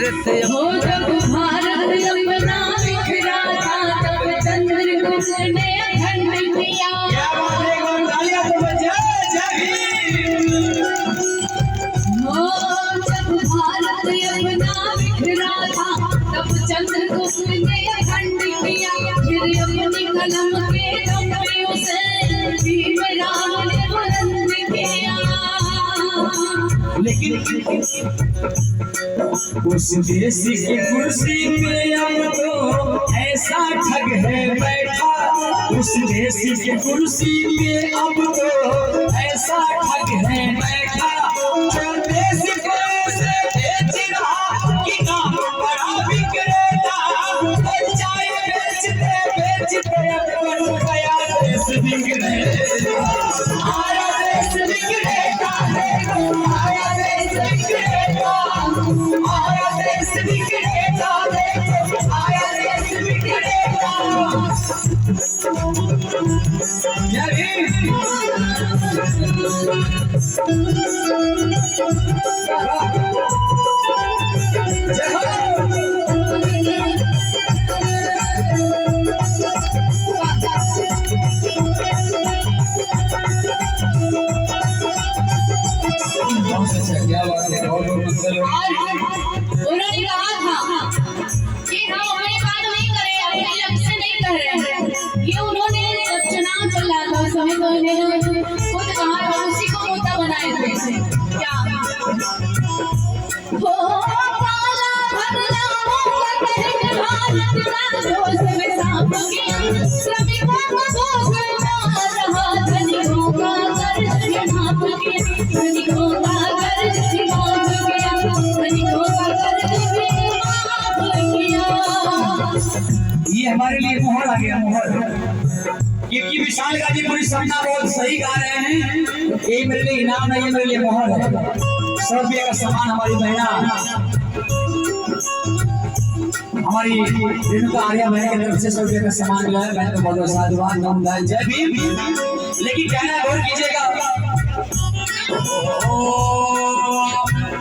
हो जब भारत अपना बिखरा था तब चंद्रगुप्त ने अखंड किया। हो जब भारत अपना बिखरा था तब चंद्रगुप्त ने अखंड किया। फिर अपनी कलम के दम पे उसे भीमराव ने बुलंद किया। लेकिन उस देश की कुर्सी पे अब तो ऐसा ठग है बैठा। उस देश की कुर्सी पे अब तो ऐसा ठग है बैठा। जो देश को ऐसे बेच रहा कि नाम बड़ा विक्रेता। चाय बेचते बेचते अब बन गया देश विक्रेता। आया देश विक्रेता है, आया देश विक्रेता, आया देश विक्रेता है, आया देश विक्रेता। जय हिंद। जय हो। क्या बात है, बहुत बहुत मंगल हो। उन्होंने कहा था कि हम अपनी बात नहीं कर रहे, अपने लक्ष्य से नहीं कर रहे हैं। ये उन्होंने जब चुनाव चला था उस समय तो उन्होंने खुद कहा था, उसी को मुद्दा बनाए थे। क्या हो काला भगला होगा कहे भारत का दोष में सांप गया। श्रमिकों को दोष में मार रहा, धनिकों का कर्ज में भाप गया। धनिकों का कर्ज में भाप गया, धनिकों का कर्ज में भाप गया। ये हमारे लिए मोहर आ गया, मोहर। ये की विशाल गाजीपुरी सपना बहुत सही गा रहे हैं। ये मेरे लिए इनाम है, ये मेरे लिए मोहर है। 100 रुपये का सामान हमारी बहना हमारी रेणुका आर्या बहन की तरफ से 100 रुपये का सामान मिला है। बहन को बहुत बहुत साधुवाद, नमस्कार, जय भीम। लेकिन कहना गौर कीजिएगा,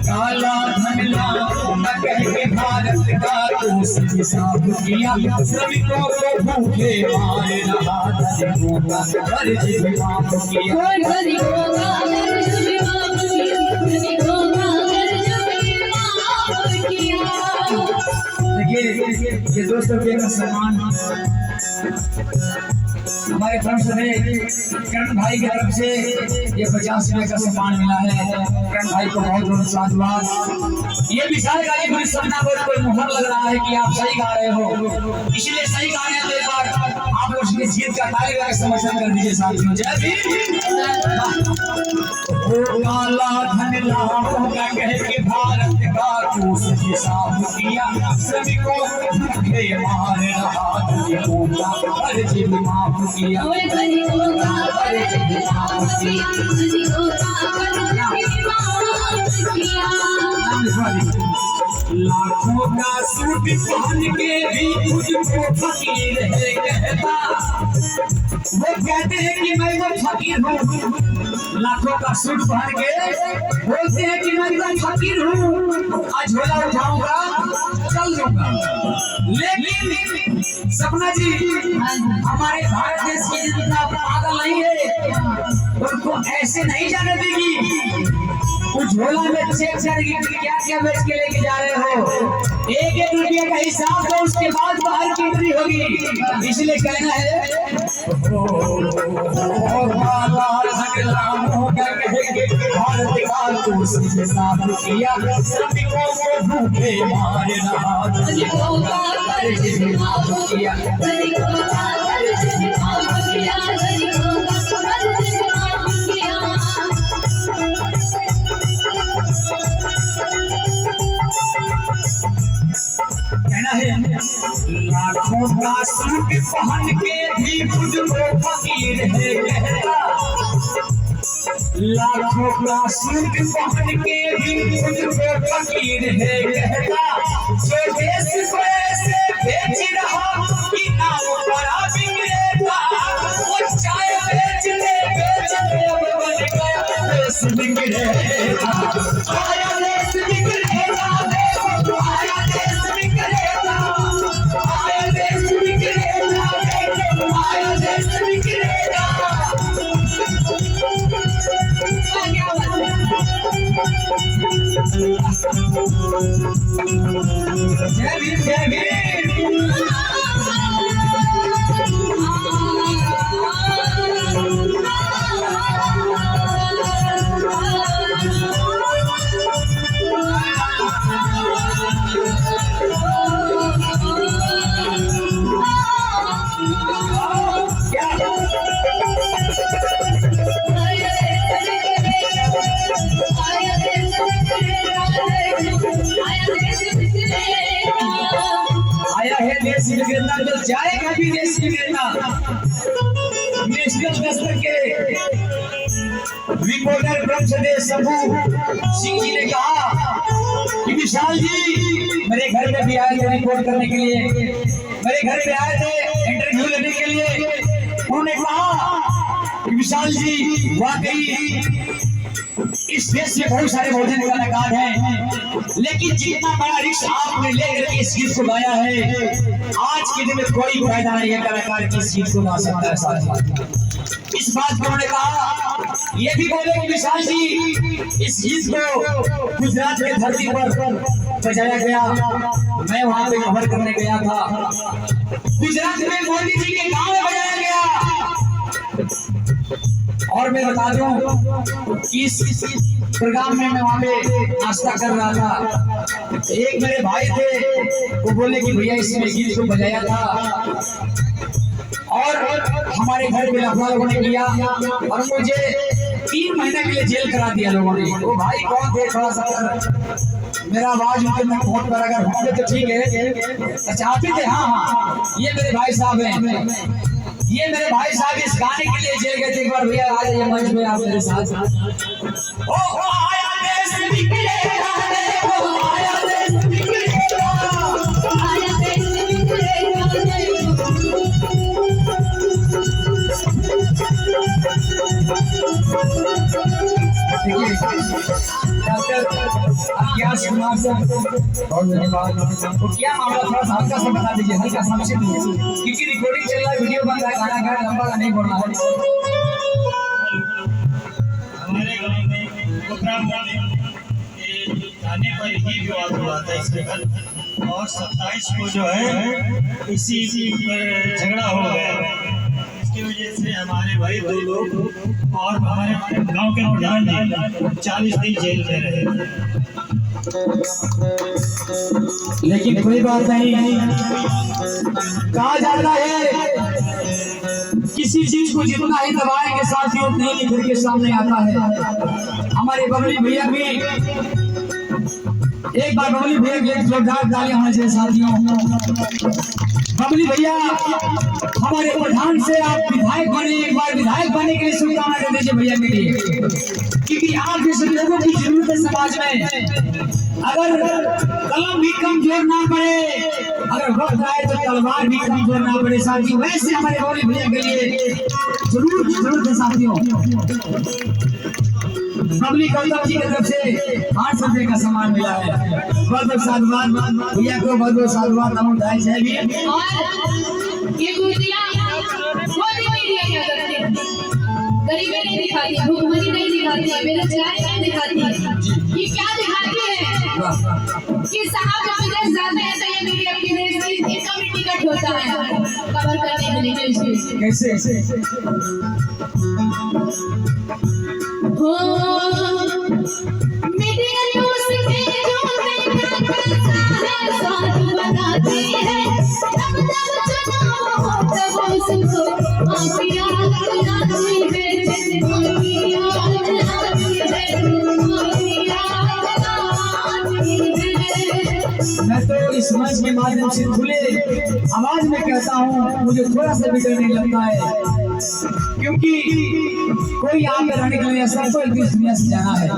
काला धन लाना कह के भारत का दोष हिसाब किया। श्रमिकों को भूखे मारे रहा, धनिकों का कर्ज भी माफ किया। धनिकों का कर्ज भी माफ किया, धनिकों का कर्ज भी माफ किया। देखिए, ये 200 रुपये का सामान हमारे तरफ से करण भाई की तरफ से ये 50 रुपये का सामान मिला है। करण भाई को बहुत बहुत साधुवाद। ये विशाल गाजीपुरी सपना पर कोई मुहर लग रहा है कि आप सही गा रहे हो, इसलिए सही गाने के बाद आप उसकी जीत का ताली का समर्थन कर दीजिए साथियों। जय भीम। काला धन लाखों का कह के भारत का दोष हिसाब किया। श्रमिकों को भूखे मार रहा, धनिकों का कर्ज भी माफ किया। धनिकों का कर्ज भी माफ किया, धनिकों का कर्ज भी माफ किया। लाखों का सूट पहन के भी मुझको फकीर है कहता। वो कहते हैं कि मैं तो फकीर हूँ। लाखों का सूट पहन के बोलते हैं कि मैं तो फकीर हूँ, आज झोला उठाऊंगा चल दूंगा। लेकिन सपना जी, हमारे भारत देश की जनता पागल नहीं है, उनको ऐसे नहीं जाने देगी। कुछ झोला में चेक करेगी, क्या क्या बेच के लेके जा रहे हो। 1-1 रुपये का हिसाब तो उसके बाद बाहर की एंट्री होगी। इसलिए कहना है, भारत का दोष हिसाब किया। श्रमिकों को भूखे मार रहा, धनिकों का कर्ज भी माफ किया, धनिकों का कर्ज भी माफ किया, धनिकों का कर्ज भी माफ किया। कहना है, लाखों का सूट पहन के भी मुझको फकीर है कहता। लाखों का सूट पहन के भी मुझको फकीर है कहता। जो देश को ऐसे बेच रहा कि नाम बड़ा विक्रेता। वो चाय बेचते बेचते अब बन गया देश विक्रेता। आया देश विक्रेता, आया जय भीम। आया है देश विक्रेता तो जाएगा भी देश विक्रेता। नेशनल दस्तर के रिपोर्टर ब्रह्मदेव शंभू सिंह जी ने कहा कि विशाल जी मेरे घर में भी आए थे रिपोर्ट करने के लिए, मेरे घर पे आए थे इंटरव्यू लेने के लिए। उन्होंने कहा कि विशाल जी वाकई इस देश में बहुत सारे भोजन कलाकार हैं, लेकिन जितना बड़ा रिस्क आपने लेकर के इस गीत को गाया है, आज के दिन में कोई फायदा नहीं है कलाकार की इस गीत को गा सकता है साथ। इस बात को उन्होंने कहा, ये भी बोले कि विशाल जी इस गीत को गुजरात की धरती पर बजाया गया। मैं वहां पे कवर करने गया था, गुजरात में मोदी जी के गांव में बजाया गया। और मैं बता दूं कि इस प्रोग्राम में मैं वहां पे नाश्ता कर रहा था। एक मेरे भाई थे, वो बोले कि भैया इसमें गीत को बजाया था और हमारे घर पे लफड़ा लोगों ने किया और मुझे 3 महीने के लिए जेल करा दिया लोगों ने। वो भाई कौन थे, थोड़ा सा मेरा आवाज उनके में फोन पर अगर होंगे तो ठीक है। चाहते थे, हाँ ये मेरे भाई साहब हैं, ये मेरे भाई साहब इस गाने के लिए जेल गए थे। एक बार भैया आ जाइए मंच पे आप मेरे साथ। ओ आया देश बिगड़ेगा, देखो आया देश बिगड़ेगा, आया देश बिगड़ेगा, डॉक्टर अज्ञास कुमार साहब बहुत धन्यवाद। तो क्या मामला थोड़ा सा हल्का सा बता दीजिए, हल्का समझे क्योंकि रिकॉर्डिंग चल रहा है, वीडियो बन रहा है, गाना गा लंबा नहीं बोलना है। हमारे गांव में प्रोग्राम गाने पर ही विवाद हुआ था इसके कल, और 27 को जो है इसी पर झगड़ा हो गया। इसकी वजह से हमारे भाई 2 लोग और हमारे गांव के प्रधान जी 40 दिन जेल में रहे। लेकिन कोई बात नहीं, कहा जाता है किसी चीज को जितना ही दबाएंगे साथियों उतना ही निखर के सामने आता है। हमारे बबली भैया भी एक बार बबली भैया के जोरदार तालियां होने चाहिए साथियों। बबली भैया हमारे प्रधान से आप विधायक बने, एक बार विधायक बनने के लिए शुभकामनाएं दे दीजिए भैया के लिए, क्योंकि आप जैसे लोगों की जरूरत है समाज में। अगर कलम भी कमजोर ना पड़े, अगर वक्त आए तो तलवार भी कमजोर ना पड़े साथियों, वैसे हमारे बबली भैया के लिए जरूरत है साथियों। बबली गौतम जी की तरफ से 800 रुपये का सामान मिला है। बहुत बहुत साधुवाद भैया को, बहुत बहुत साधुवाद। नमो दाई जय भीम। और ये गुर्दियाँ कोई भी दिया क्या करते हैं, गरीबी नहीं दिखाती, भूखमरी नहीं दिखाती, बेरोजगारी नहीं दिखाती। ये क्या दिखाती है कि साहब जब विदेश जाते हैं तो ये मीडिया की देश इनका भी टिकट होता है कवर करने के लिए। कैसे हो मीडिया न्यूज़ के जो देखना करता है साथ बताती है, जब चुनाव हो तब उसको माफिया बनाती है, माफिया बनाती है, माफिया बनाती है। मैं तो इस मंच के माध्यम से खुले आवाज में कहता हूँ, मुझे थोड़ा सा भी डर नहीं लगता है, क्योंकि कोई यहाँ पे रहने के लिए सबको एक दुनिया से जाना है।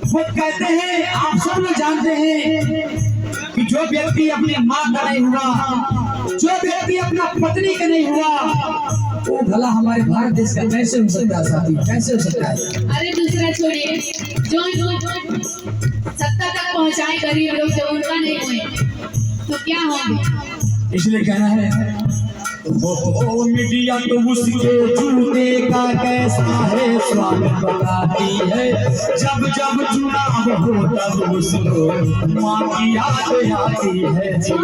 वो कहते हैं, आप सब लोग जानते हैं कि जो व्यक्ति अपनी माँ का नहीं हुआ, जो व्यक्ति अपना पत्नी का नहीं हुआ, वो भला हमारे भारत देश का कैसे हो सकता है साथी, कैसे हो सकता है। अरे दूसरा छोड़िए, जो सत्ता तक पहुंचाए गरीब लोग, जब उनका नहीं हुए तो क्या होंगे। इसलिए कहना है वो मीडिया तो उसके जूते का कैसा है स्वाद बताती है, जब जब चुनाव हो तब उसको माँ की याद आती है जी।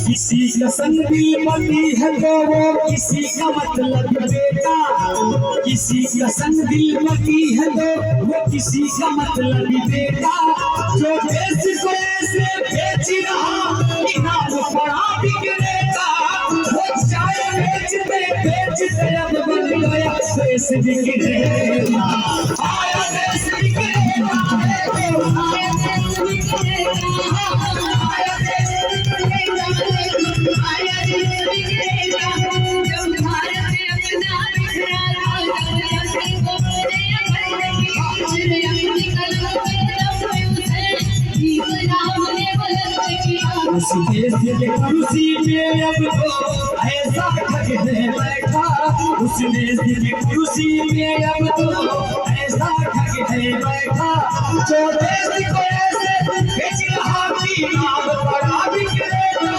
किसी का संगी पति है तो वो किसी का मतलब बेटा, किसी का संगी पति है तो वो किसी का मतलब बेटा, जो देश को ऐसे बेच रहा इनाम पड़ा बिकरेगा, वो चाय बेचते बेचते अब बन गया देश बिकरेगा, आया देश बिकरेगा, आया देश बिकरेगा, आया देश उस देश के कुर्सी पे अब तो ऐसा ठग दे बैठा, उस देश की कुर्सी पे अब तो ऐसा ठग दे बैठा, जो देश को ऐसे बेच रहा कि नाम बड़ा बिकरेगा,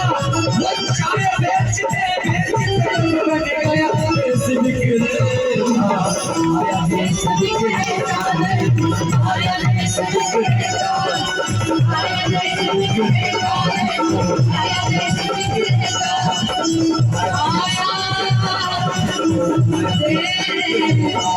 वो चाय बेचते बेचते बन गया देश बिकरेगा, आया देश बिकरेगा, आया देश बिकरेगा, आया देश बिकरेगा, आया देश बिकरेगा, आया